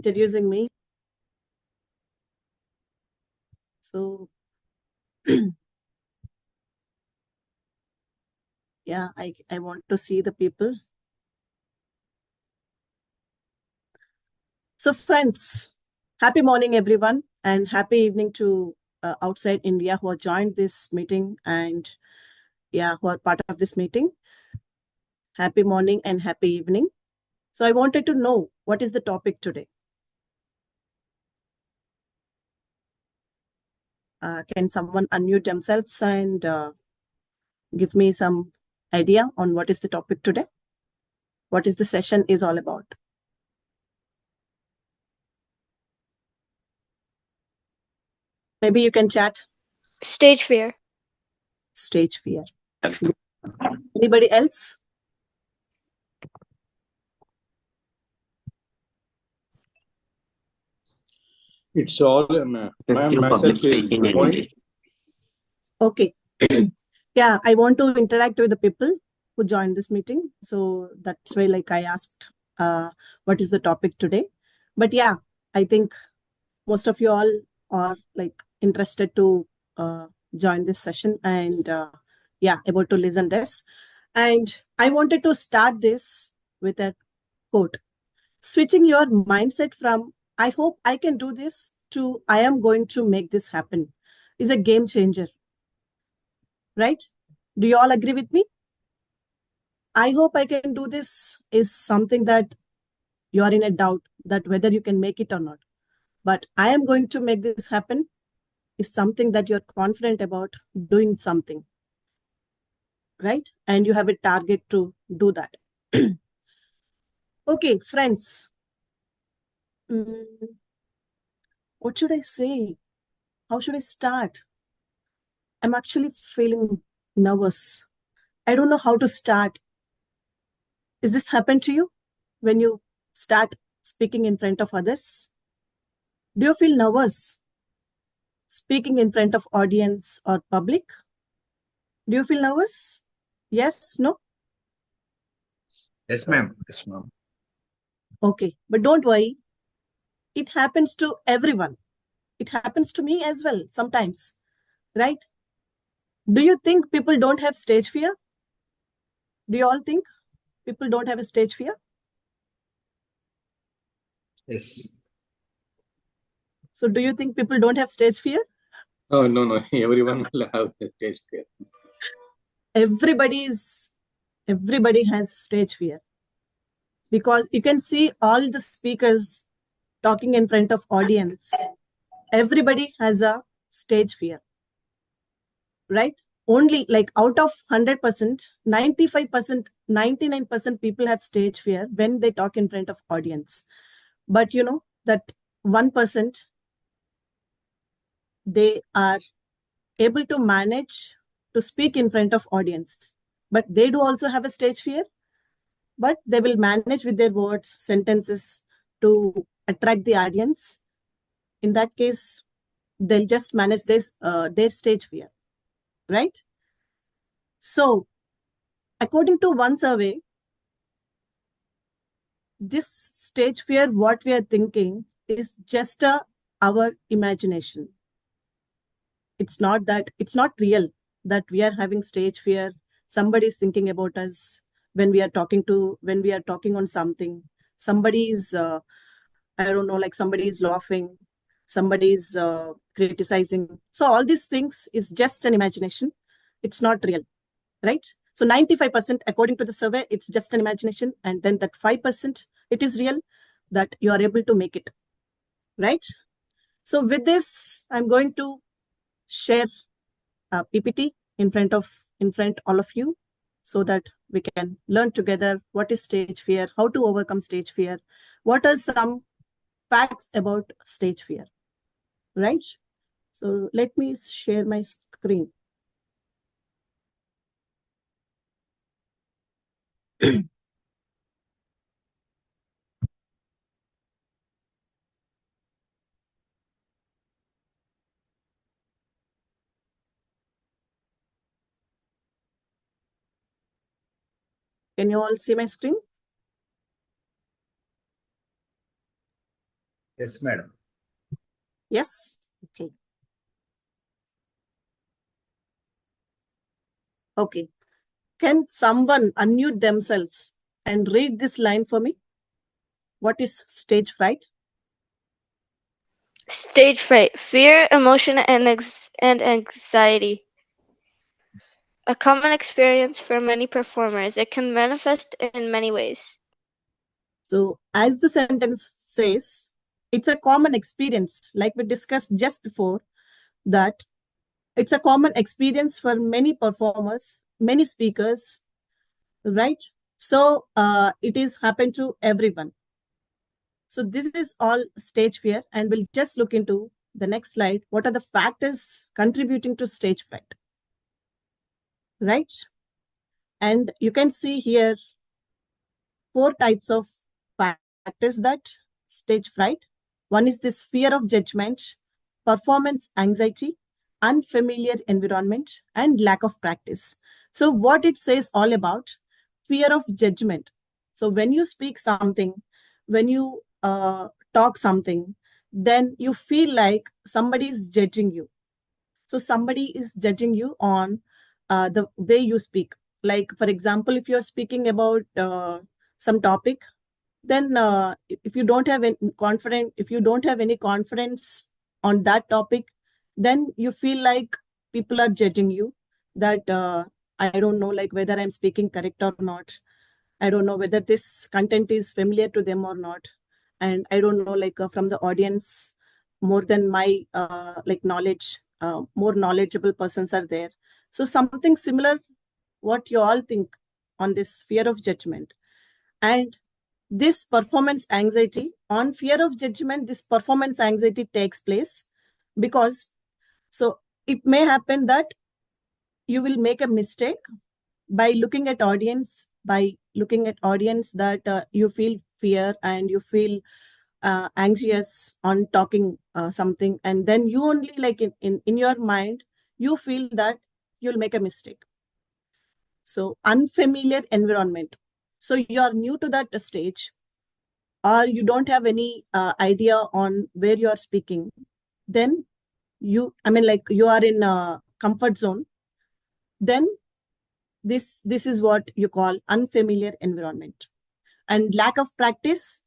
introducing me. So, yeah, I want to see the people. So, friends, happy morning, everyone, and happy evening to outside India who have joined this meeting and who are part of this meeting. Happy morning and happy evening. So, I wanted to know what is the topic today. Can someone unmute themselves and give me some idea on what is the topic today? What is the session is all about? Maybe you can chat. Stage fear. Stage fear. Anybody else? It's all myself is going. Okay. Yeah, I want to interact with the people who joined this meeting. So that's why I asked what is the topic today. But yeah, I think most of you all are interested to join this session and able to listen this. And I wanted to start this with a quote. Switching your mindset from I hope I can do this to I am going to make this happen is a game changer. Right? Do you all agree with me? I hope I can do this is something that you are in a doubt that whether you can make it or not. But I am going to make this happen is something that you're confident about doing something. Right? And you have a target to do that. Okay, friends. What should I say? How should I start? I'm actually feeling nervous. I don't know how to start. Is this happen to you when you start speaking in front of others? Do you feel nervous speaking in front of audience or public? Do you feel nervous? Yes, no? Yes, ma'am. Yes, ma'am. Okay, but don't worry. It happens to everyone. It happens to me as well sometimes, right? Do you think people don't have stage fear? Do you all think people don't have a stage fear? Yes. So do you think people don't have stage fear? Oh, no. Everyone will have stage fear. Everybody has stage fear. Because you can see all the speakers talking in front of audience. Everybody has a stage fear. Right? Only out of 100%, 95%, 99% people have stage fear when they talk in front of audience. But you know that 1%, they are able to manage to speak in front of audience. But they do also have a stage fear, but they will manage with their words, sentences to attract the audience. In that case, they'll just manage their stage fear, right? So, according to one survey, this stage fear, what we are thinking, is just our imagination. It's not real that we are having stage fear. Somebody is thinking about us when we are talking on something. Somebody is, I don't know, somebody is laughing, somebody is criticizing. So all these things is just an imagination. It's not real, right? So 95%, according to the survey, it's just an imagination. And then that 5%, it is real that you are able to make it, right? So with this, I'm going to share a PPT in front all of you so that we can learn together what is stage fear, how to overcome stage fear, what are some facts about stage fear, right? So let me share my screen. Can you all see my screen? Yes, madam. Yes? Okay. Okay. Can someone unmute themselves and read this line for me? What is stage fright? Stage fright, fear, emotion, and anxiety. A common experience for many performers. It can manifest in many ways. So, as the sentence says, it's a common experience, like we discussed just before, that it's a common experience for many performers, many speakers, right? So, it is happened to everyone. So, this is all stage fear, and we'll just look into the next slide. What are the factors contributing to stage fright? Right? And you can see here 4 types of factors that stage fright. One is this fear of judgment, performance anxiety, unfamiliar environment, and lack of practice. So, what it says all about fear of judgment. So, when you speak something, when you talk something, then you feel like somebody is judging you. So, somebody is judging you on the way you speak. Like, for example, if you're speaking about some topic, then if you don't have any confidence, if you don't have any confidence on that topic, then you feel like people are judging you, that I don't know, like whether I'm speaking correct or not. I don't know whether this content is familiar to them or not, and I don't know, like from the audience, more than my like knowledge, more knowledgeable persons are there. So something similar, what you all think on this fear of judgment. And this performance anxiety, on fear of judgment, this performance anxiety takes place because, so it may happen that you will make a mistake by looking at audience, that you feel fear and you feel anxious on talking something, and then you only, like in your mind, you feel that you'll make a mistake. So unfamiliar environment, so you are new to that stage, or you don't have any idea on where you are speaking, then like you are in a comfort zone, then this is what you call unfamiliar environment. And lack of practice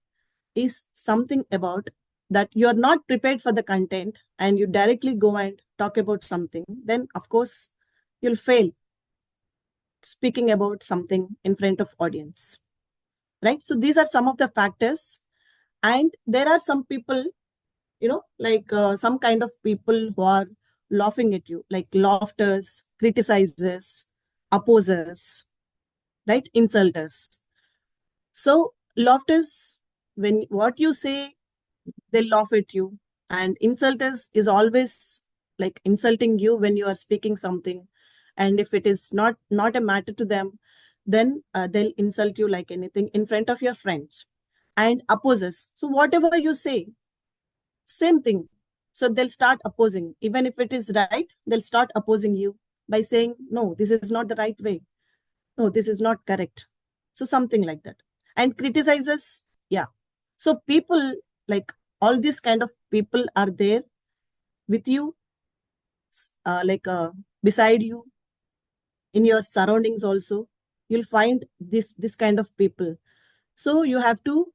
is something about that you are not prepared for the content and you directly go and talk about something, then of course you'll fail speaking about something in front of audience, right? So these are some of the factors. And there are some people, like some kind of people who are laughing at you, like laughers, criticizers, opposers, right? Insulters. So laughters, when what you say, they laugh at you. And insulters is always like insulting you when you are speaking something. And if it is not a matter to them, then they'll insult you like anything in front of your friends. And opposes. So whatever you say, same thing. So they'll start opposing. Even if it is right, they'll start opposing you by saying, no, this is not the right way. No, this is not correct. So something like that. And criticizes, yeah. So people, like all these kind of people are there with you, beside you, in your surroundings also. You'll find this kind of people. So you have to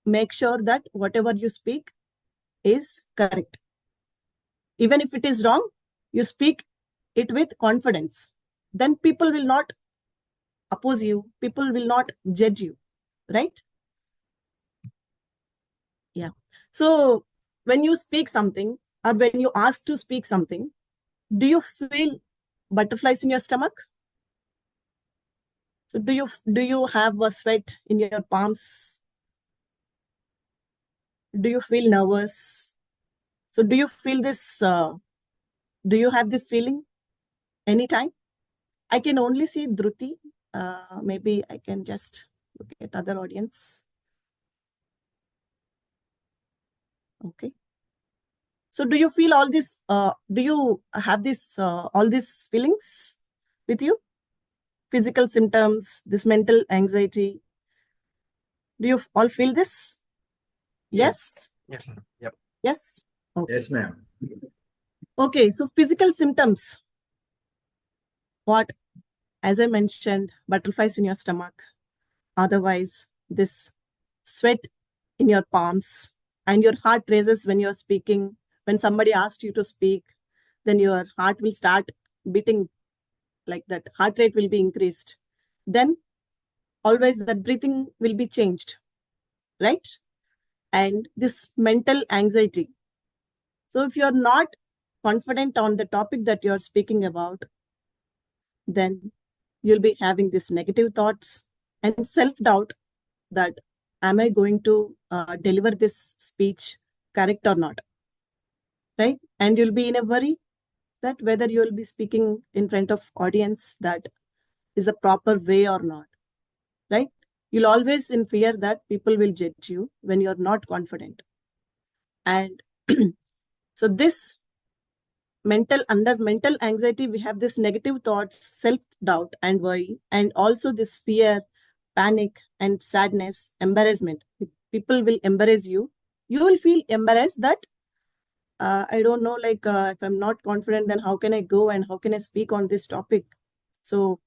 make sure that whatever you speak is correct. Even if it is wrong, you speak it with confidence. Then people will not oppose you. People will not judge you, right? Yeah. So when you speak something, or when you ask to speak something, do you feel butterflies in your stomach? So do you have a sweat in your palms? Do you feel nervous? So do you feel this? Do you have this feeling anytime? I can only see Dhruti. Maybe I can just look at other audience. Okay. So do you feel all this? Do you have this all these feelings with you? Physical symptoms, this mental anxiety. Do you all feel this? Yes. Yes, ma'am. Yep. Yes? Okay. Yes, ma'am. Okay, so physical symptoms. What? As I mentioned, butterflies in your stomach. Otherwise, this sweat in your palms, and your heart races when you're speaking. When somebody asks you to speak, then your heart will start beating like that. Heart rate will be increased. Then always that breathing will be changed, right? And this mental anxiety. So if you're not confident on the topic that you're speaking about, then you'll be having these negative thoughts and self-doubt that am I going to deliver this speech correct or not, right? And you'll be in a worry that whether you'll be speaking in front of audience that is the proper way or not, right? You'll always in fear that people will judge you when you're not confident. And so this under mental anxiety, we have this negative thoughts, self-doubt and worry, and also this fear, panic and sadness, embarrassment. People will embarrass you. You will feel embarrassed that I don't know, like if I'm not confident, then how can I go and how can I speak on this topic? So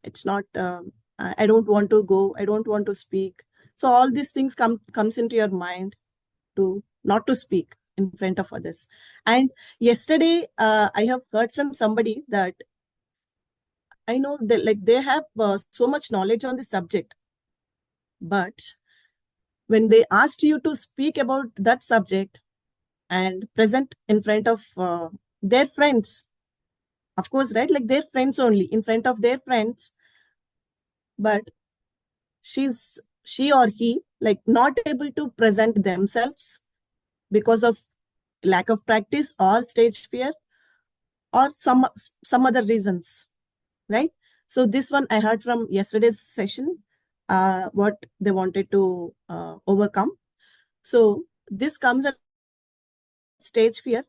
it's not, I don't want to go, I don't want to speak. So all these things comes into your mind to not to speak in front of others. And yesterday, I have heard from somebody that I know that like they have so much knowledge on the subject, but when they asked you to speak about that subject and present in front of their friends, of course, right? Like their friends only, in front of their friends, but she or he like not able to present themselves because of lack of practice or stage fear or some other reasons, right? So this one I heard from yesterday's session, what they wanted to overcome. So this comes at stage fear,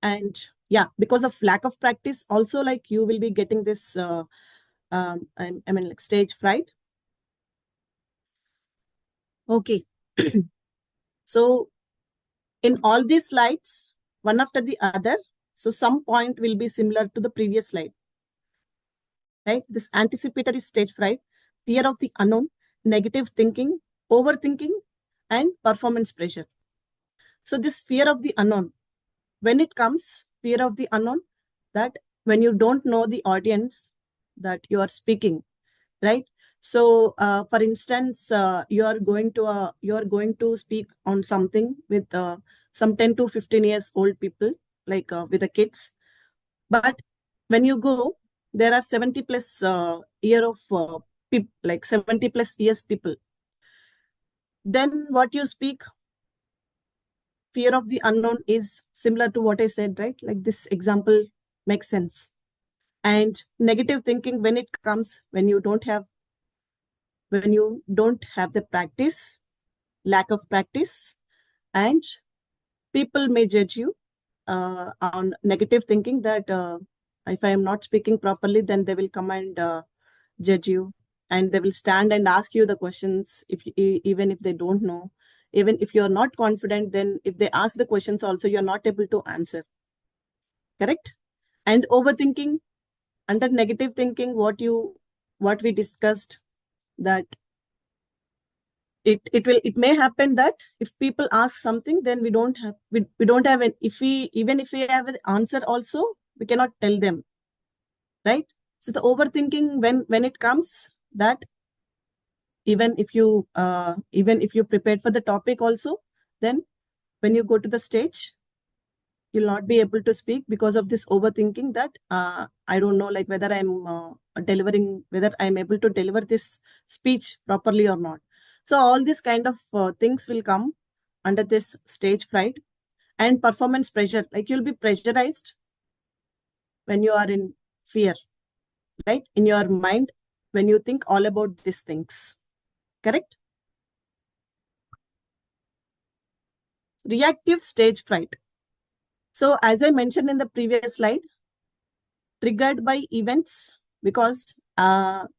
and yeah, because of lack of practice also, like you will be getting this I mean like stage fright. Okay. So in all these slides, one after the other, so some point will be similar to the previous slide, right? This anticipatory stage fright, fear of the unknown, negative thinking, overthinking, and performance pressure. So this fear of the unknown, when it comes, fear of the unknown, that when you don't know the audience that you are speaking, right? So for instance, you are going to speak on something with some 10 to 15 years old people, like with the kids. But when you go, there are 70 plus year of people, like 70 plus years people. Then what you speak, fear of the unknown is similar to what I said, right? Like this example makes sense. And negative thinking, when it comes, when you don't have the practice, lack of practice, and people may judge you on negative thinking that if I am not speaking properly, then they will come and judge you, and they will stand and ask you the questions even if they don't know. Even if you're not confident, then if they ask the questions also, you're not able to answer. Correct? And overthinking, under negative thinking, what we discussed, that it may happen that if people ask something, then we don't have an, even if we have an answer also, we cannot tell them, right? So the overthinking, when it comes, that even if you prepared for the topic also, then when you go to the stage, you'll not be able to speak because of this overthinking that I don't know, like whether I'm able to deliver this speech properly or not. So all these kind of things will come under this stage fright. And performance pressure, like you'll be pressurized when you are in fear, right? In your mind, when you think all about these things. Correct? Reactive stage fright. So as I mentioned in the previous slide, triggered by events, because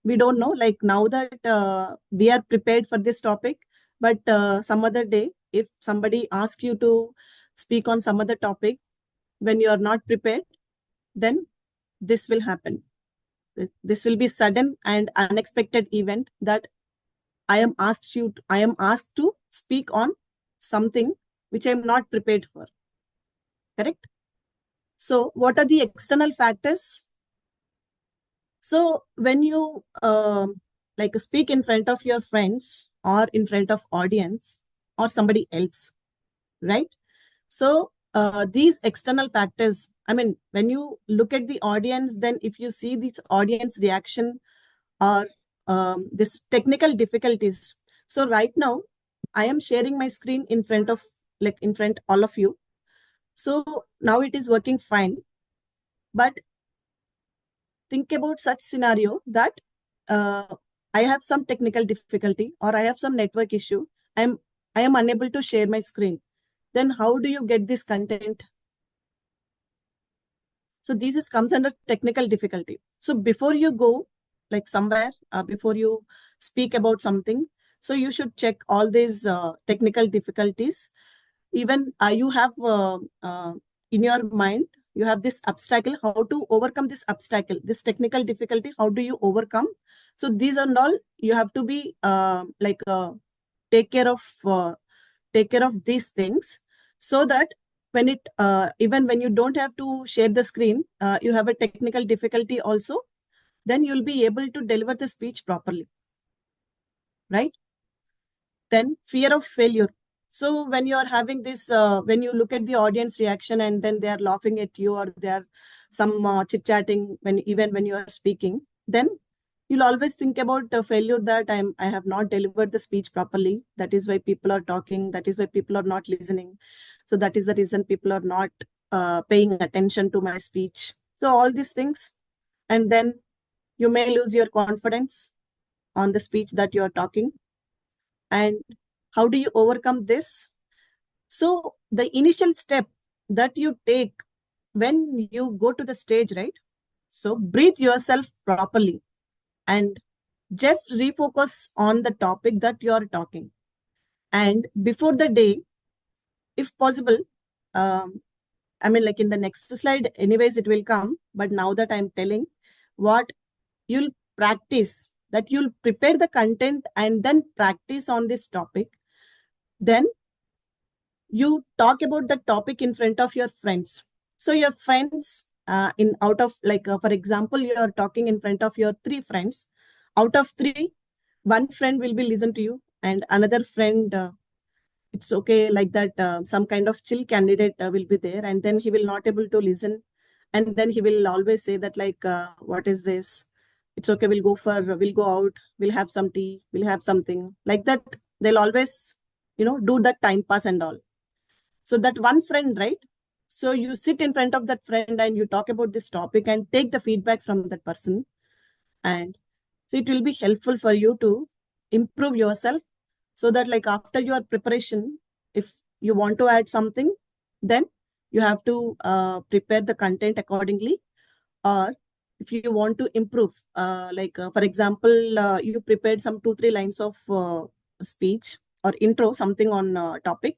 we don't know, like now that we are prepared for this topic, but some other day if somebody asks you to speak on some other topic, when you are not prepared, then this will happen. This will be sudden and unexpected event that I am asked to speak on something which I am not prepared for. Correct? So what are the external factors? So when you like speak in front of your friends or in front of audience or somebody else, right? So these external factors, I mean, when you look at the audience, then if you see the audience reaction or this technical difficulties. So right now, I am sharing my screen in front of all of you. So now it is working fine. But think about such scenario that I have some technical difficulty or I have some network issue. I am unable to share my screen. Then how do you get this content? So this comes under technical difficulty. So before you go like somewhere, before you speak about something, so you should check all these technical difficulties. Even you have in your mind, you have this obstacle, how to overcome this obstacle, this technical difficulty, how do you overcome? So these are all you have to be take care of these things, so that when it even when you don't have to share the screen, you have a technical difficulty also, then you'll be able to deliver the speech properly, right? Then fear of failure. So when you are having this, when you look at the audience reaction and then they are laughing at you or they are some chit-chatting even when you are speaking, then you'll always think about the failure that I have not delivered the speech properly. That is why people are talking. That is why people are not listening. So that is the reason people are not paying attention to my speech. So all these things, and then you may lose your confidence on the speech that you are talking. And how do you overcome this? So the initial step that you take when you go to the stage, right? So breathe yourself properly and just refocus on the topic that you are talking. And before the day, if possible, I mean, like in the next slide, anyways, it will come. But now that I'm telling what you'll practice, that you'll prepare the content and then practice on this topic. Then you talk about the topic in front of your friends. So your friends, for example, you are talking in front of your 3 friends. Out of 3, 1 friend will be listen to you, and another friend, it's okay like that. Some kind of chill candidate will be there, and then he will not able to listen, and then he will always say that what is this? It's okay. We'll go out. We'll have some tea. We'll have something like that. They'll always, do that time pass and all. So that one friend, right? So you sit in front of that friend and you talk about this topic and take the feedback from that person. And so it will be helpful for you to improve yourself, so that after your preparation, if you want to add something, then you have to prepare the content accordingly. Or if you want to improve, for example, you prepared some 2-3 lines of speech or intro, something on topic.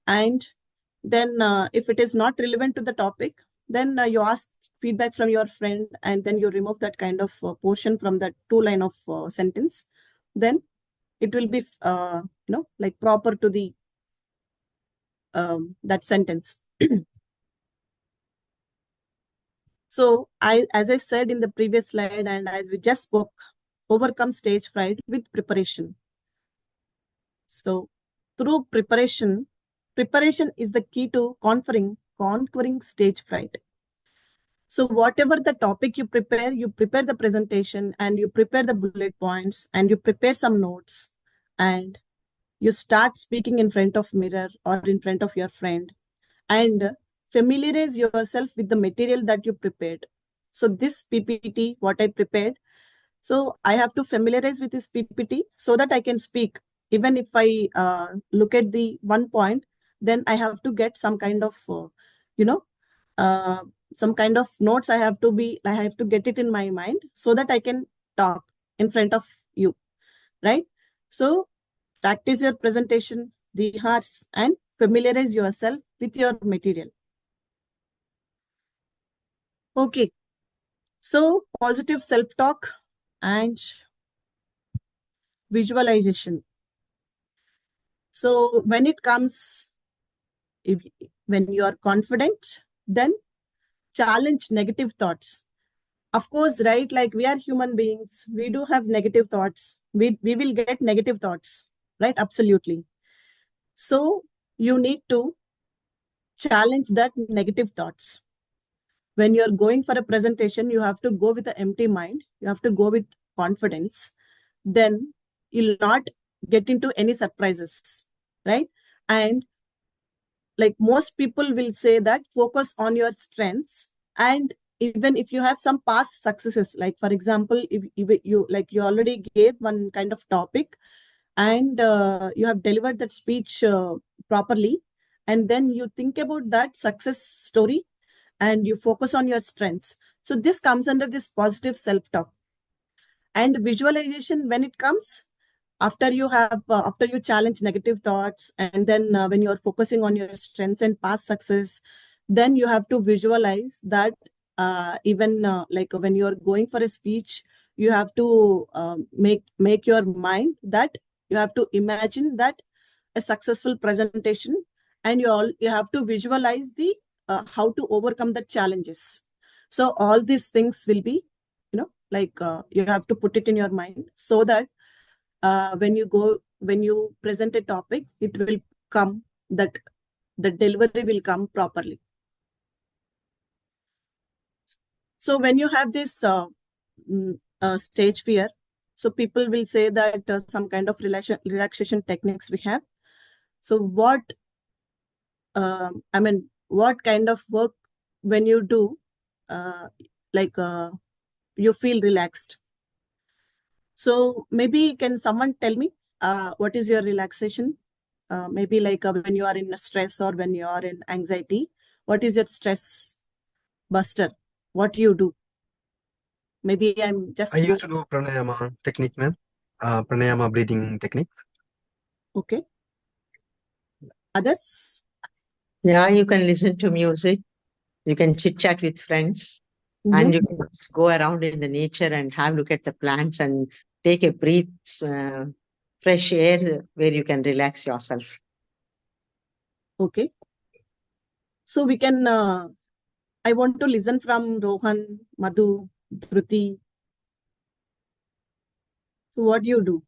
And then if it is not relevant to the topic, then you ask feedback from your friend, and then you remove that kind of portion from that 2-line of sentence. Then it will be proper to the that sentence. So as I said in the previous slide, and as we just spoke, overcome stage fright with preparation. So through preparation is the key to conquering stage fright. So whatever the topic you prepare the presentation, and you prepare the bullet points, and you prepare some notes, and you start speaking in front of mirror or in front of your friend, and familiarize yourself with the material that you prepared. So this PPT, what I prepared, so I have to familiarize with this PPT so that I can speak. Even if I look at the one point, then I have to get some kind of, some kind of notes. I have to get it in my mind so that I can talk in front of you, right? So practice your presentation, rehearse, and familiarize yourself with your material. Okay, so positive self-talk and visualization. So when it comes, if, when you are confident, then challenge negative thoughts. Of course, right? Like we are human beings, we do have negative thoughts. We will get negative thoughts, right? Absolutely. So you need to challenge that negative thoughts. When you're going for a presentation, you have to go with an empty mind. You have to go with confidence. Then you'll not get into any surprises, right? And like most people will say that focus on your strengths. And even if you have some past successes, like for example, if you like you already gave one kind of topic and you have delivered that speech properly, and then you think about that success story and you focus on your strengths. So this comes under this positive self-talk. And visualization, when it comes, after you challenge negative thoughts, and then when you're focusing on your strengths and past success, then you have to visualize that even like when you're going for a speech, you have to make your mind that you have to imagine that a successful presentation, and you have to visualize the how to overcome the challenges. So all these things will be, like you have to put it in your mind, so that when you present a topic, it will come, that the delivery will come properly. So when you have this stage fear, so people will say that some kind of relaxation techniques we have. So what kind of work when you do, like you feel relaxed? So maybe can someone tell me what is your relaxation? Maybe like when you are in stress or when you are in anxiety, what is your stress buster? What you do? Maybe I'm just I used to do pranayama technique, ma'am. Pranayama breathing techniques. okay. Others? Yeah, you can listen to music. You can chit chat with friends, and you can just go around in the nature and have a look at the plants and take a breath, fresh air where you can relax yourself. Okay. So we can, I want to listen from Rohan, Madhu, Dhruti. So what do you do?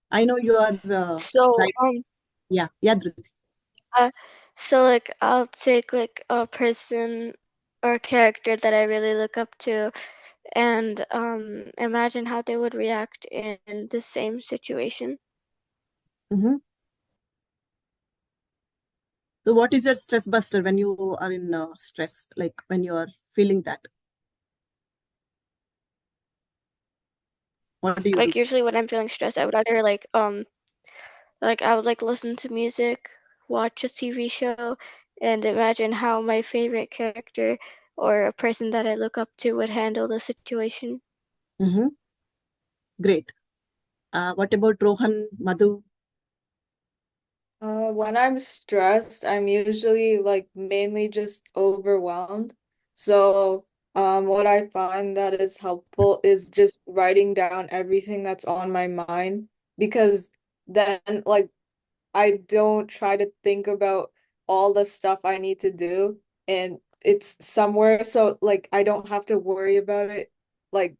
I know you are So right. Yeah, Dhruti. so like I'll take like a person or character that I really look up to and imagine how they would react in the same situation. So what is your stress buster when you are in stress, like when you are feeling that? What do you Like do? usually when I'm feeling stressed, I would either like I would like listen to music, watch a TV show, and imagine how my favorite character or a person that I look up to would handle the situation. Great. What about Rohan, Madhu? When I'm stressed, I'm usually like mainly just overwhelmed. So, what I find that is helpful is just writing down everything that's on my mind, because then like I don't try to think about all the stuff I need to do, and it's somewhere, so like I don't have to worry about it like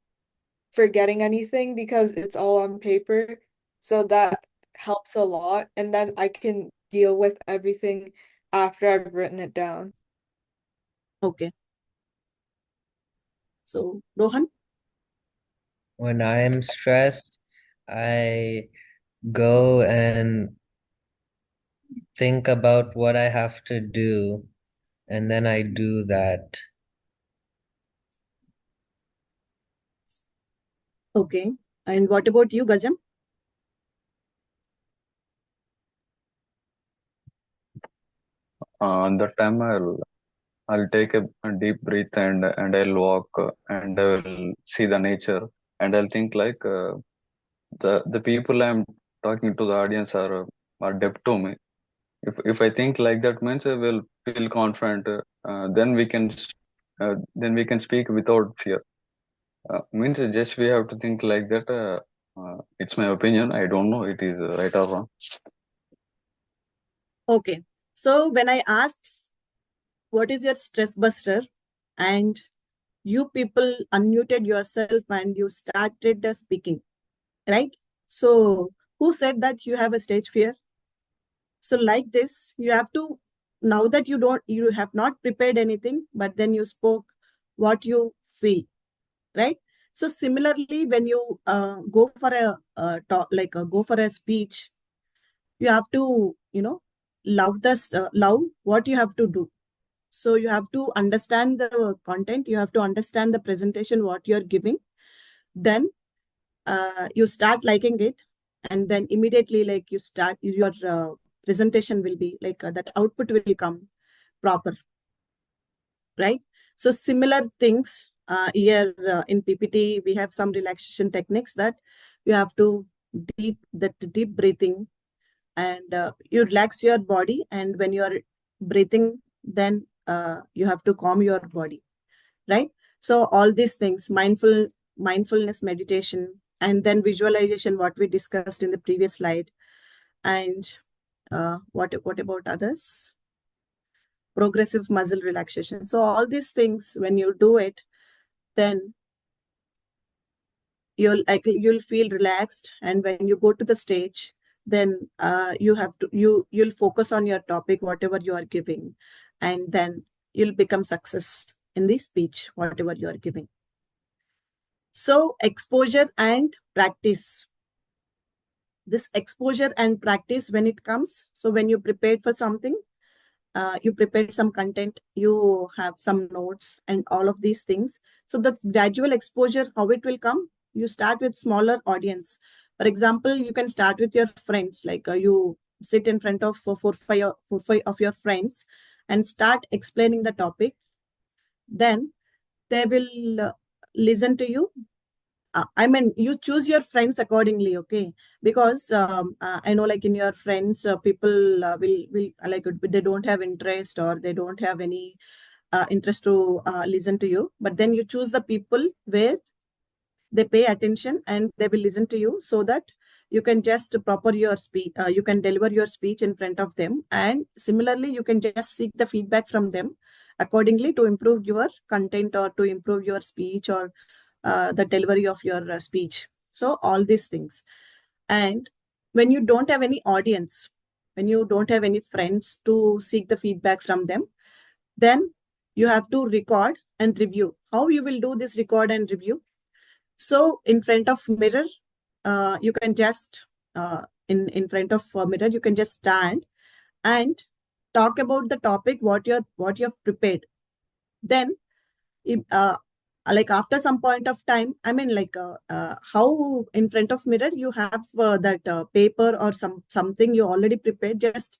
forgetting anything because it's all on paper. So that helps a lot. And then I can deal with everything after I've written it down. Okay. So, Rohan? When I am stressed, I go and think about what I have to do, and then I do that. Okay. And what about you, Gajam? That time I'll take a deep breath and I'll walk and I will see the nature, and I'll think like the people I'm talking to, the audience, are depth to me. If I think like that means I will feel confident. Then we can speak without fear. Means just we have to think like that. It's my opinion. I don't know it is right or wrong. Okay. So when I asked what is your stress buster, and you people unmuted yourself and you started speaking, right? So who said that you have a stage fear? So like this, you have to, now that you have not prepared anything, but then you spoke what you feel, right? So similarly, when you go for a talk, like go for a speech, you have to, love this, love what you have to do. So you have to understand the content, you have to understand the presentation, what you're giving. Then you start liking it, and then immediately, like, you start your presentation will be like that output will come proper, right? So similar things here in PPT, we have some relaxation techniques that you have to deep breathing, and you relax your body, and when you're breathing, then you have to calm your body, right? So all these things, mindfulness meditation, and then visualization, what we discussed in the previous slide. And what about others? Progressive muscle relaxation. So all these things, when you do it, then you'll feel relaxed, and when you go to the stage, then you'll focus on your topic, whatever you are giving, and then you'll become success in the speech, whatever you are giving. So exposure and practice. This exposure and practice, when it comes, so when you prepared for something, you prepared some content, you have some notes and all of these things. So the gradual exposure, how it will come, you start with smaller audience. For example, you can start with your friends, like you sit in front of four, five of your friends and start explaining the topic. Then they will listen to you. I mean, you choose your friends accordingly, okay? Because I know, like in your friends, people will like, they don't have interest, or they don't have any interest to listen to you. But then you choose the people where they pay attention and they will listen to you, so that you can just proper your speech. You can deliver your speech in front of them, and similarly, you can just seek the feedback from them accordingly to improve your content, or to improve your speech, or the delivery of your speech. So all these things. And when you don't have any audience, when you don't have any friends to seek the feedback from them, then you have to record and review. How you will do this record and review? So in front of mirror, you can just in front of a mirror, you can just stand and talk about the topic, what you've prepared. Then like after some point of time, I mean, like how in front of mirror you have that paper or something you already prepared, just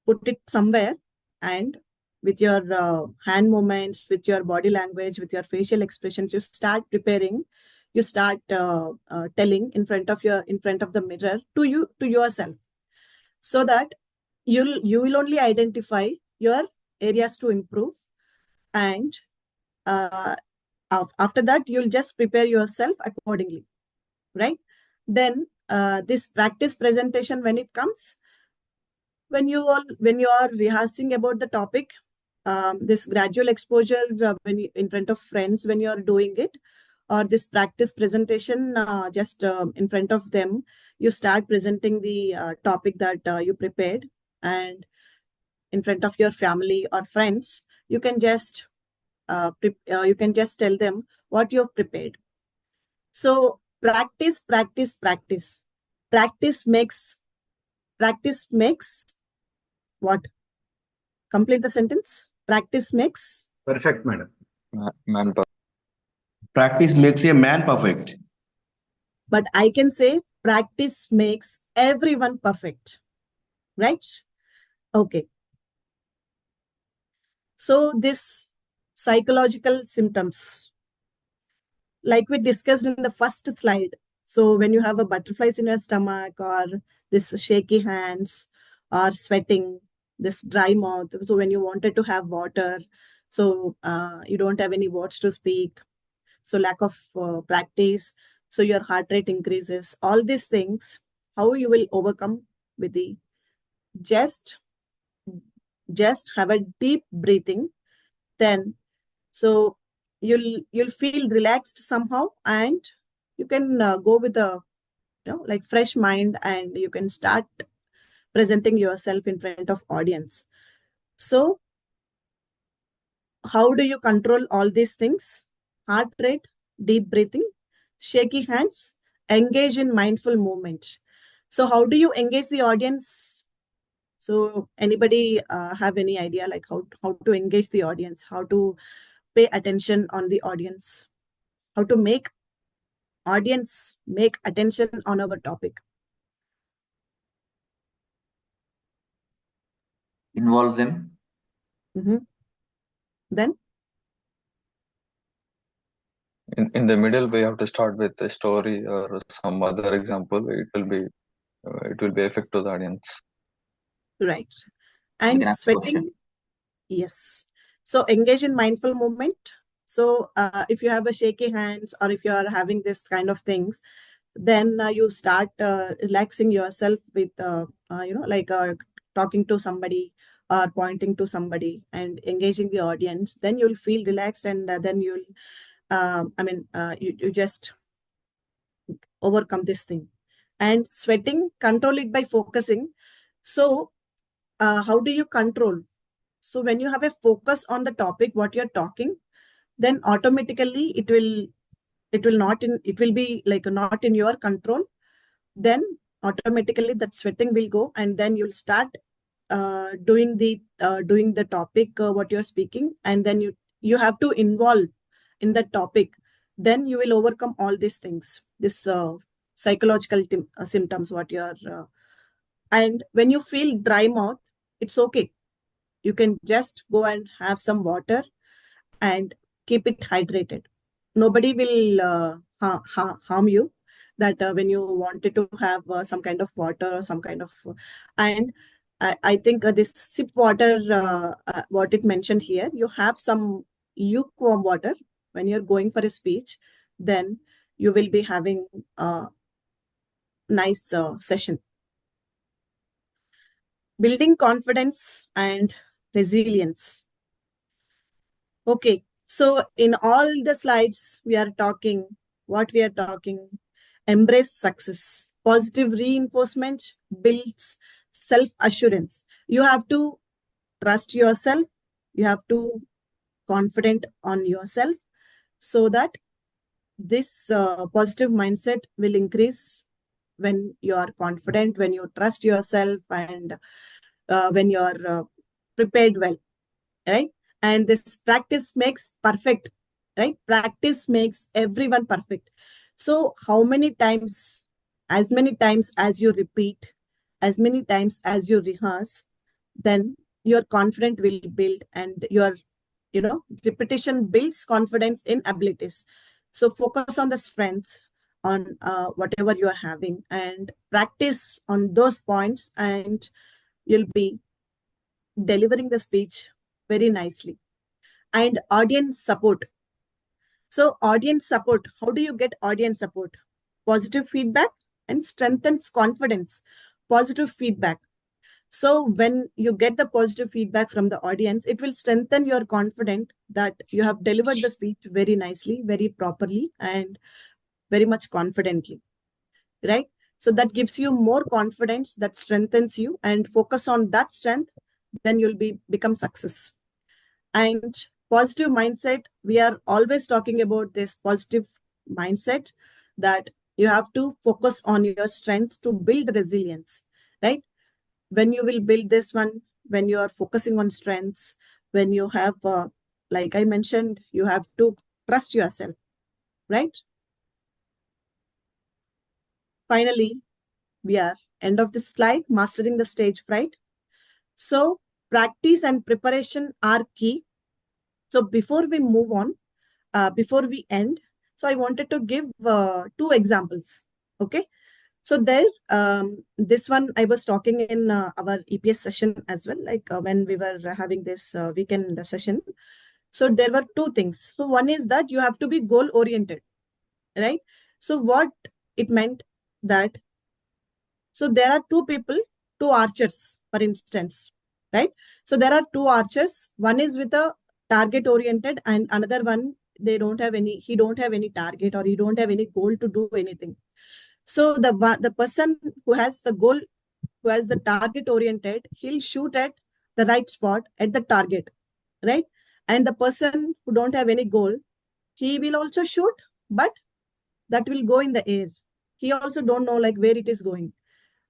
put it somewhere, and with your hand movements, with your body language, with your facial expressions, you start preparing, you start telling in front of the mirror to yourself, so that you will only identify your areas to improve. And uh, after that, you'll just prepare yourself accordingly, right? Then this practice presentation, when it comes, when you are rehearsing about the topic, this gradual exposure, when you, in front of friends, when you are doing it, or this practice presentation, just in front of them, you start presenting the topic that you prepared, and in front of your family or friends, you can just tell them what you have prepared. So practice, practice, practice. Practice makes what? Complete the sentence. Practice makes Perfect, madam. Man, Practice makes a man perfect. But I can say practice makes everyone perfect, right? Okay. So this psychological symptoms, like we discussed in the first slide. So when you have a butterflies in your stomach, or this shaky hands or sweating, this dry mouth. So when you wanted to have water, so you don't have any words to speak. So lack of practice, so your heart rate increases. All these things, how you will overcome with the just have a deep breathing. Then so you'll feel relaxed somehow, and you can go with a like fresh mind, and you can start presenting yourself in front of audience. So how do you control all these things? Heart rate, deep breathing, shaky hands, engage in mindful movement. So how do you engage the audience? So anybody have any idea like how to engage the audience, how to pay attention on the audience, how to make audience make attention on our topic? Involve them. Then In the middle, we have to start with a story or some other example. It will be effect to the audience. right. You And can ask sweating, question. yes. So engage in mindful movement. So if you have a shaky hands, or if you are having this kind of things, then you start relaxing yourself with like talking to somebody or pointing to somebody and engaging the audience. Then you'll feel relaxed, and then you'll you just overcome this thing. And sweating, control it by focusing. So how do you control? So when you have a focus on the topic what you're talking, then automatically it will be like not in your control. Then automatically that sweating will go, and then you'll start doing the topic what you're speaking, and then you have to involve in the topic. Then you will overcome all these things, this psychological symptoms what you're and when you feel dry mouth, it's okay. You can just go and have some water and keep it hydrated. Nobody will harm you that when you wanted to have some kind of water or some kind of and I think this sip water what it mentioned here, you have some lukewarm water when you're going for a speech, then you will be having a nice session. Building confidence and resilience. Okay, so in all the slides, we are talking what we are talking. Embrace success. Positive reinforcement builds self-assurance. You have to trust yourself. You have to confident on yourself, so that this positive mindset will increase when you are confident, when you trust yourself, and when you are prepared well, right? And this practice makes perfect, right? Practice makes everyone perfect. So how many times, as many times as you repeat, as many times as you rehearse, then your confidence will build, and your repetition builds confidence in abilities. So focus on the strengths, on whatever you are having, and practice on those points, and you'll be delivering the speech very nicely. And audience support. So audience support, how do you get audience support? Positive feedback and strengthens confidence. Positive feedback. So when you get the positive feedback from the audience, it will strengthen your confidence that you have delivered the speech very nicely, very properly, and very much confidently, right? So that gives you more confidence, that strengthens you, and focus on that strength, then you'll become success. And positive mindset, we are always talking about this positive mindset, that you have to focus on your strengths to build resilience, right? When you will build this one, when you are focusing on strengths, when you have like I mentioned, you have to trust yourself, right? Finally, we are end of this slide, mastering the stage fright. So practice and preparation are key. So before we move on, before we end, so I wanted to give two examples. Okay. So there, this one I was talking in our EPS session as well, like when we were having this weekend session. So there were two things. So one is that you have to be goal oriented, right? So what it meant that, so there are two people, two archers, for instance, right? So there are two archers. One is with a target oriented, and another one, he don't have any target, or he don't have any goal to do anything. So the person who has the goal, who has the target oriented, he'll shoot at the right spot at the target, right? And the person who don't have any goal, he will also shoot, but that will go in the air. He also don't know like where it is going.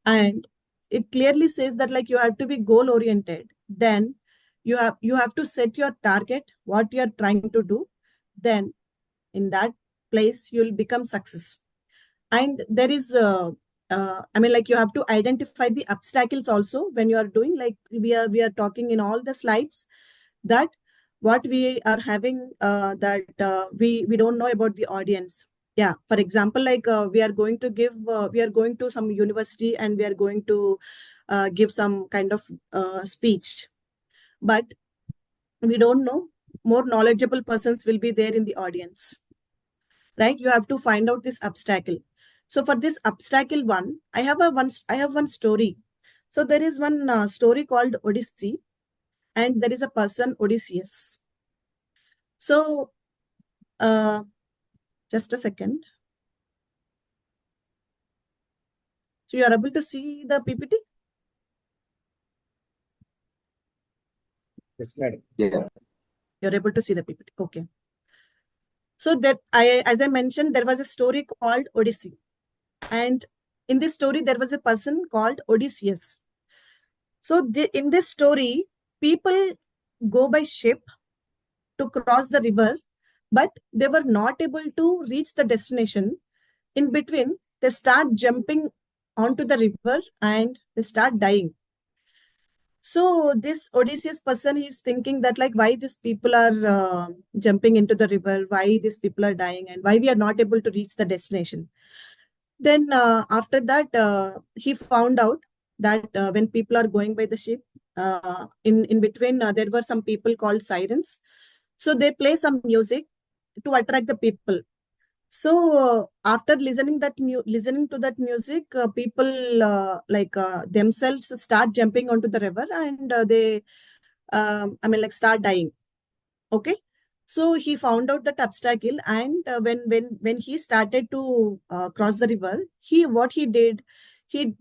And it clearly says that like you have to be goal oriented. Then you have to set your target, what you're trying to do. Then in that place you'll become success. And there is I mean, like, you have to identify the obstacles also when you are doing, like we are talking in all the slides, that what we are having, that we don't know about the audience. Yeah, for example, like we are going to some university, and we are going to give some kind of speech, but we don't know more knowledgeable persons will be there in the audience, right? You have to find out this obstacle. So for this obstacle one, I have one story. So there is one story called Odyssey, and there is a person, Odysseus. So just a second. So you are able to see the PPT? Yes, madam. Yeah. You're able to see the PPT. Okay. So that as I mentioned, there was a story called Odyssey. And in this story, there was a person called Odysseus. So in this story, people go by ship to cross the river, but they were not able to reach the destination. In between, they start jumping onto the river and they start dying. So this Odysseus person is thinking that like why these people are jumping into the river, why these people are dying, and why we are not able to reach the destination. Then after that, he found out that when people are going by the ship, in between there were some people called sirens. So they play some music to attract the people. So after listening to that music, people themselves start jumping onto the river, and they I mean, like, start dying. Okay. So he found out that obstacle, and when he started to cross the river, what he did, he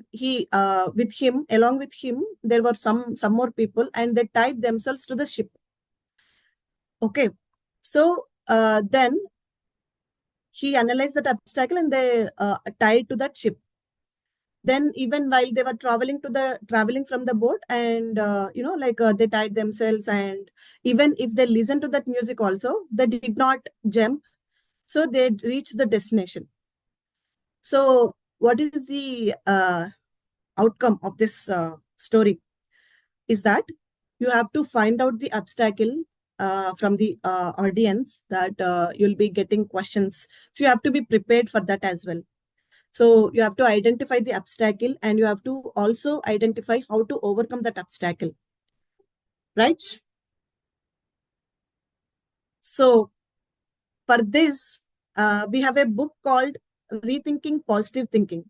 with him, along with him, there were some more people, and they tied themselves to the ship. Okay. So then he analyzed that obstacle, and they tied to that ship. Then even while they were traveling from the boat, and they tied themselves, and even if they listened to that music also, they did not jump, so they reached the destination. So what is the outcome of this story is that you have to find out the obstacle from the audience, that you'll be getting questions, so you have to be prepared for that as well. So you have to identify the obstacle, and you have to also identify how to overcome that obstacle, right? So for this, we have a book called Rethinking Positive Thinking,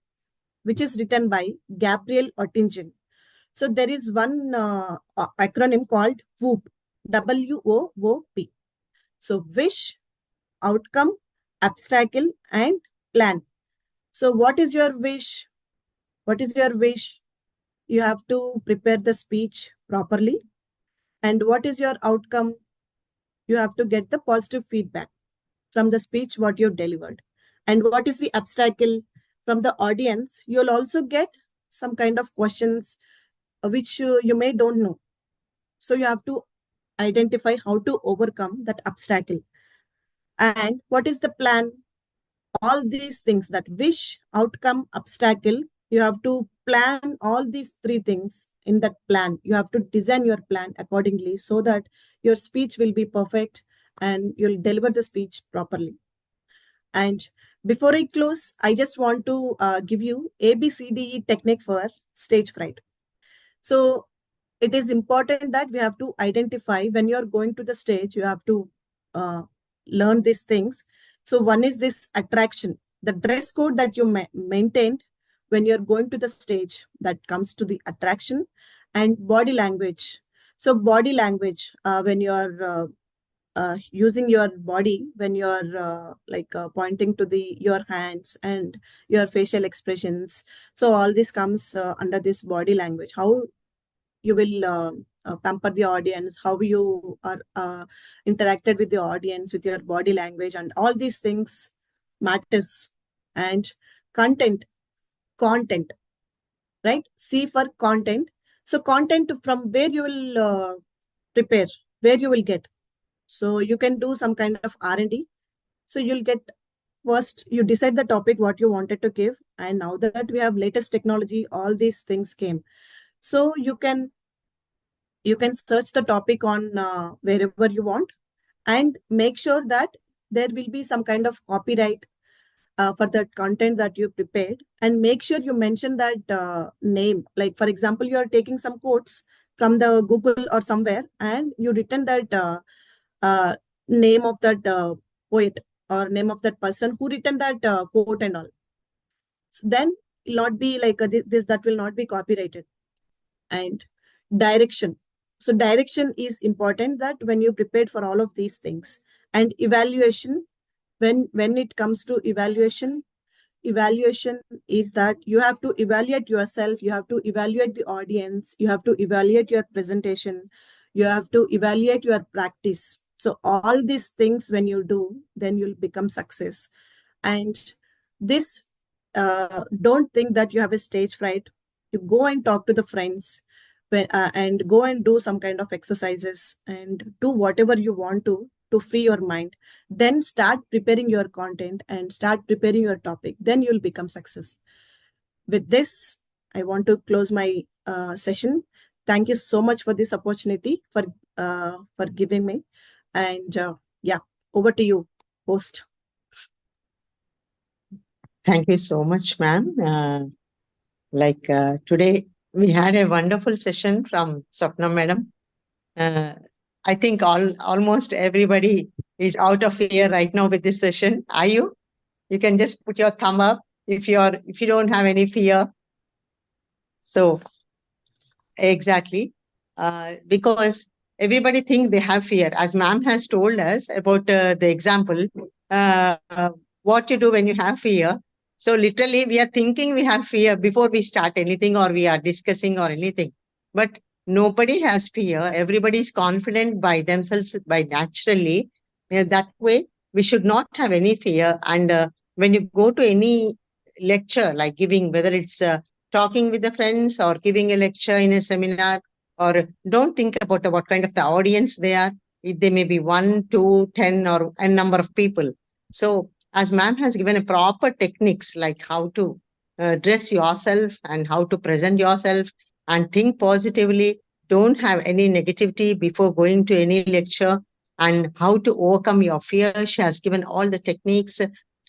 which is written by Gabriel Oettingen. So there is one acronym called WOOP, WOOP. So wish, outcome, obstacle, and plan. So what is your wish? What is your wish? You have to prepare the speech properly. And what is your outcome? You have to get the positive feedback from the speech what you delivered. And what is the obstacle? From the audience, you'll also get some kind of questions which you may don't know. So you have to identify how to overcome that obstacle. And what is the plan? All these things, that wish, outcome, obstacle, you have to plan all these three things in that plan. You have to design your plan accordingly, so that your speech will be perfect and you'll deliver the speech properly. And Before I close, I just want to give you ABCDE technique for stage fright. So it is important that we have to identify when you're going to the stage, you have to uh, learn these things. So one is this attraction, the dress code that you maintained when you're going to the stage, that comes to the attraction. And body language. So body language, when you're using your body, when you're pointing to the your hands and your facial expressions, so all this comes under this body language. How you will pamper the audience, how you are interacted with the audience with your body language, and all these things matters. And content, right? C for content. So content, from where you will prepare, where you will get. So you can do some kind of R&D. So you'll get, first you decide the topic what you wanted to give, and now that we have latest technology, all these things came. So you can search the topic on wherever you want, and make sure that there will be some kind of copyright for that content that you prepared, and make sure you mention that name. Like for example, you are taking some quotes from the Google or somewhere, and you written that uh, name of that poet or name of that person who written that quote and all. So then it'll not be like this, that will not be copyrighted. And direction. So direction is important, that when you prepared for all of these things. And evaluation, when it comes to evaluation is that you have to evaluate yourself, you have to evaluate the audience, you have to evaluate your presentation, you have to evaluate your practice. So all these things when you do, then you'll become success. And this, don't think that you have a stage fright. You go and talk to the friends, and go and do some kind of exercises, and do whatever you want to free your mind. Then start preparing your content and start preparing your topic. Then you'll become success. With this, I want to close my session. Thank you so much for this opportunity, for giving me. And yeah, over to you, host. Thank you so much, ma'am. Today, we had a wonderful session from Swapna madam. I think almost everybody is out of here right now with this session. Are you? You can just put your thumb up if you don't have any fear. So exactly, because everybody think they have fear. As ma'am has told us about the example, uh, what you do when you have fear. So literally, we are thinking we have fear before we start anything or we are discussing or anything. But nobody has fear. Everybody is confident by themselves, by naturally. That way, we should not have any fear. And when you go to any lecture, like giving, whether it's talking with the friends or giving a lecture in a seminar, or don't think about what kind of the audience they are. They may be 1, 2, 10, or a number of people. So as ma'am has given a proper techniques like how to dress yourself and how to present yourself and think positively, don't have any negativity before going to any lecture, and how to overcome your fear. She has given all the techniques,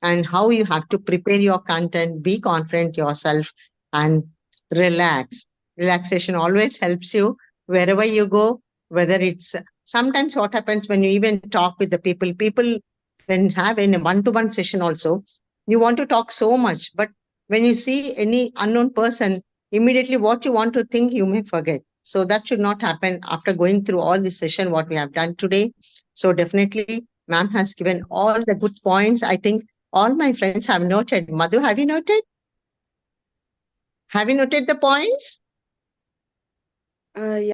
and how you have to prepare your content, be confident yourself, and relax. Relaxation always helps you wherever you go, whether it's sometimes what happens when you even talk with the people when have in a one-to-one session also, you want to talk so much, but when you see any unknown person, immediately what you want to think, you may forget. So that should not happen after going through all this session, what we have done today. So definitely, ma'am has given all the good points. I think all my friends have noted. Madhu, have you noted? Have you noted the points? Yeah.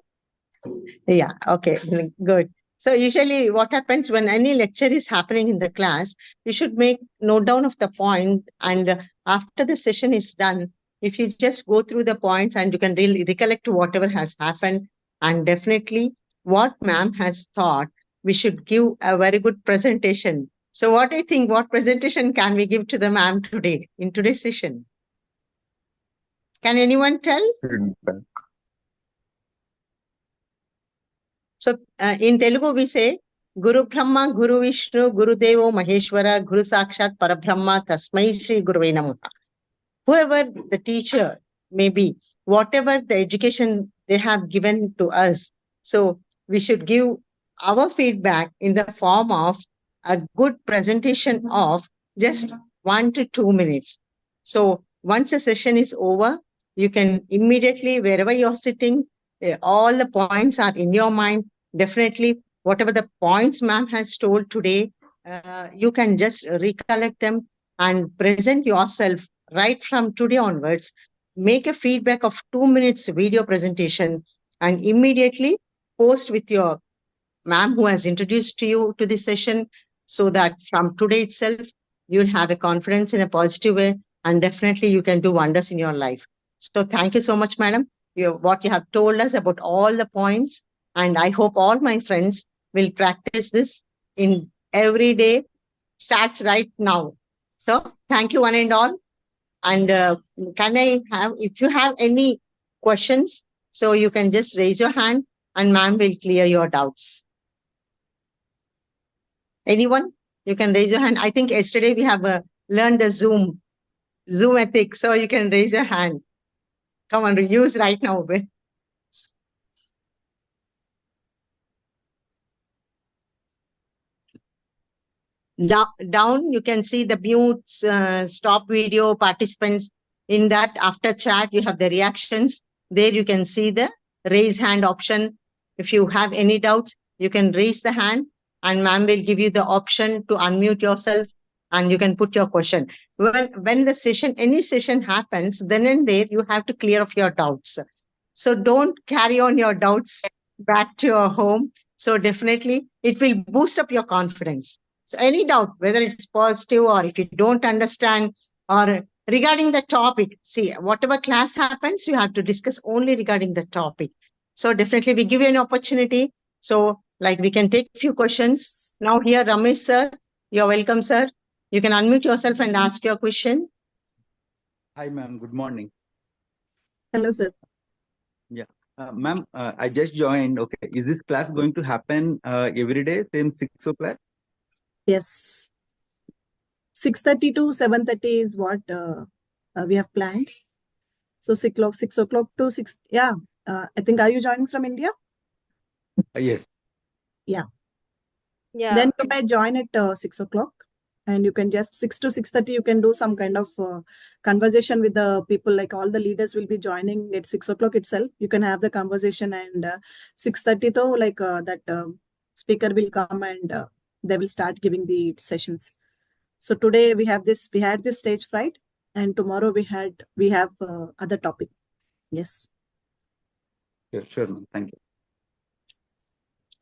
Yeah, okay, good. So usually what happens when any lecture is happening in the class, you should make note down of the point, and after the session is done, if you just go through the points and you can really recollect whatever has happened, and definitely what ma'am has taught, we should give a very good presentation. So what do you think, what presentation can we give to the ma'am today, in today's session? Can anyone tell? Feedback. So in Telugu we say, Guru Brahma, Guru Vishnu, Guru Devo Maheshwara, Guru Sakshat Parabrahma, Tasmai Shri Guruve Namaha. Whoever the teacher may be, whatever the education they have given to us, so we should give our feedback in the form of a good presentation of just 1 to 2 minutes. So once the session is over, you can immediately, wherever you're sitting, all the points are in your mind. Definitely, whatever the points ma'am has told today, you can just recollect them and present yourself right from today onwards. Make a feedback of 2 minutes video presentation and immediately post with your ma'am who has introduced to you to this session, so that from today itself, you'll have a confidence in a positive way, and definitely you can do wonders in your life. So thank you so much, madam. What you have told us about all the points, and I hope all my friends will practice this in every day, starts right now. So thank you one and all. And can I have, if you have any questions, so you can just raise your hand and ma'am will clear your doubts. Anyone? You can raise your hand. I think yesterday we have learned the Zoom ethics, so you can raise your hand. Come on, use right now. Down, you can see the mutes, stop video, participants. In that, after chat, you have the reactions. There you can see the raise hand option. If you have any doubts, you can raise the hand and ma'am will give you the option to unmute yourself and you can put your question. When the session, any session happens, then and there you have to clear off your doubts. So don't carry on your doubts back to your home. So definitely it will boost up your confidence. So any doubt, whether it's positive or if you don't understand or regarding the topic, see, whatever class happens, you have to discuss only regarding the topic. So definitely we give you an opportunity. So like we can take a few questions. Now here, Ramesh sir, you're welcome, sir. You can unmute yourself and ask your question. Hi, ma'am. Good morning. Hello, sir. Yeah. Ma'am, I just joined. Okay. Is this class going to happen every day, same 6 o'clock? Yes. 6:30 to 7:30 is what we have planned. So 6 o'clock to 6. Yeah. I think, are you joining from India? Yes. Yeah. Yeah. Then you may join at 6 o'clock. And you can just 6 to 6:30, you can do some kind of conversation with the people, like all the leaders will be joining at 6 o'clock itself. You can have the conversation and 6:30 though, like that speaker will come and they will start giving the sessions. So today we had this stage fright and tomorrow we have other topic. Yes. Sure, ma'am. Thank you.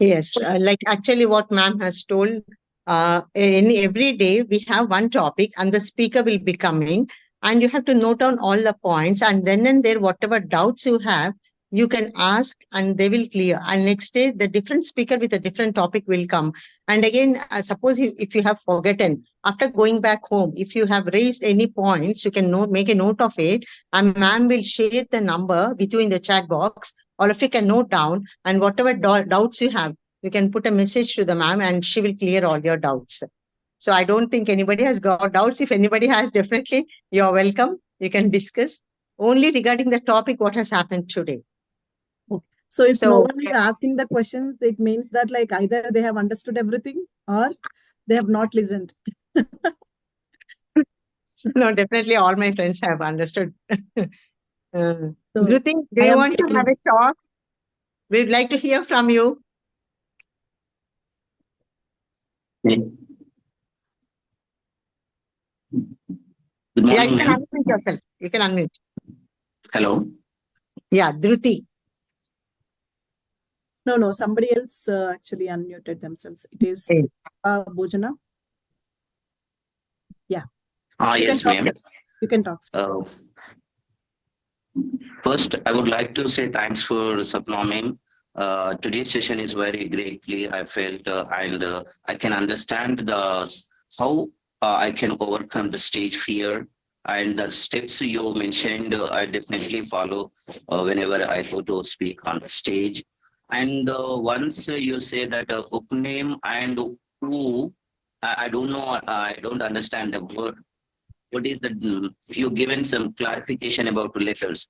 Yes, like actually what ma'am has told, in every day we have one topic and the speaker will be coming and you have to note down all the points and then and there, whatever doubts you have, you can ask and they will clear. And next day, the different speaker with a different topic will come. And again, suppose if you have forgotten, after going back home, if you have raised any points, you can make a note of it and ma'am will share the number with you in the chat box. All of you can note down and whatever doubts you have, you can put a message to the ma'am and she will clear all your doubts. So I don't think anybody has got doubts. If anybody has, definitely you're welcome. You can discuss only regarding the topic, what has happened today. So if no one is asking the questions, it means that like either they have understood everything or they have not listened. No, definitely all my friends have understood. Dhruti, do you want to have a talk? We'd like to hear from you. Good Yeah, morning, you can ma'am. unmute yourself. You can unmute. Hello. Yeah, Dhruti. No, somebody else actually unmuted themselves. It is Bhojana. Yeah. Yes, ma'am. You can talk. First, I would like to say thanks for Swapna ma'am. Today's session is very greatly, I felt, and I can understand how I can overcome the stage fear and the steps you mentioned. I definitely follow whenever I go to speak on the stage. And once you say that book name and who, I don't know, I don't understand the word. What is the, you given some clarification about letters.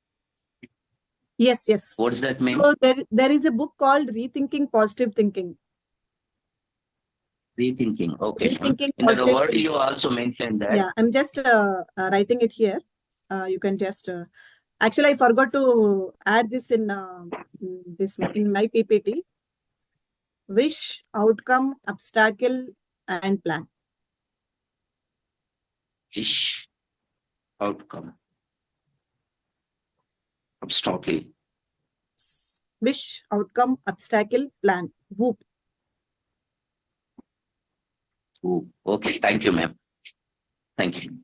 Yes, yes. What's that mean? So there is a book called Rethinking Positive Thinking. Rethinking, okay. Rethinking In the Positive word Thinking. you also mentioned that. Yeah, I'm just writing it here. You can just actually I forgot to add this in my PPT. Wish, outcome, obstacle, and plan. Wish, outcome, obstacle. Wish, outcome, obstacle, plan. Whoop. Ooh, okay, thank you, ma'am. Thank you.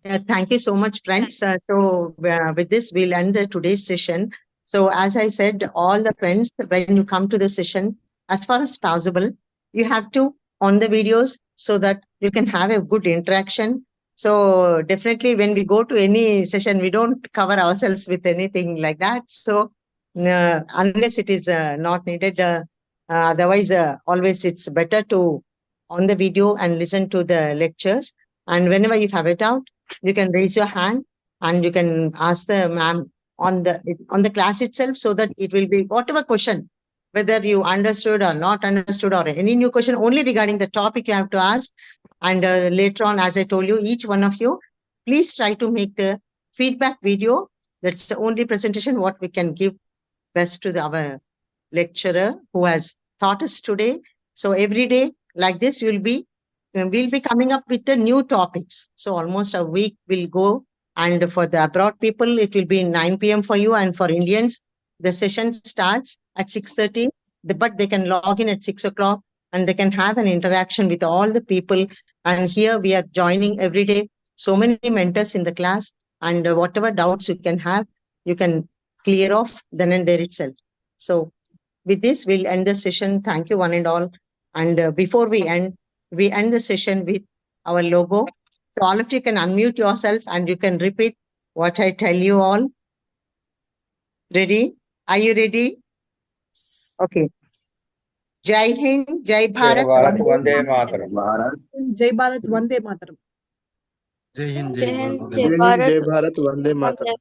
Thank you so much, friends. With this, we'll end today's session. So as I said, all the friends, when you come to the session, as far as possible, you have to on the videos so that you can have a good interaction. So definitely when we go to any session, we don't cover ourselves with anything like that. So unless it is not needed, otherwise always it's better to on the video and listen to the lectures. And whenever you have a doubt, you can raise your hand and you can ask the ma'am on the class itself, so that it will be whatever question, whether you understood or not understood or any new question only regarding the topic you have to ask. And later on, as I told you, each one of you, please try to make the feedback video. That's the only presentation what we can give best to our lecturer who has taught us today. So every day like this, we'll be coming up with the new topics. So almost a week will go. And for the abroad people, it will be 9 p.m. for you. And for Indians, the session starts at 6:30. But they can log in at 6 o'clock and they can have an interaction with all the people. And here we are joining every day. So many mentors in the class. And whatever doubts you can have, you can clear off then and there itself. So with this, we'll end the session. Thank you, one and all. And before we end the session with our logo. So all of you can unmute yourself and you can repeat what I tell you all. Ready? Are you ready? Okay. Jai Hind, Jai Bharat, Vande Mataram. Jai Bharat, Vande Mataram. Jai Hind, Jai Jai Hind, Bharat. Jai Jai Hind, Bharat, Jai Bharat, Vande Mataram.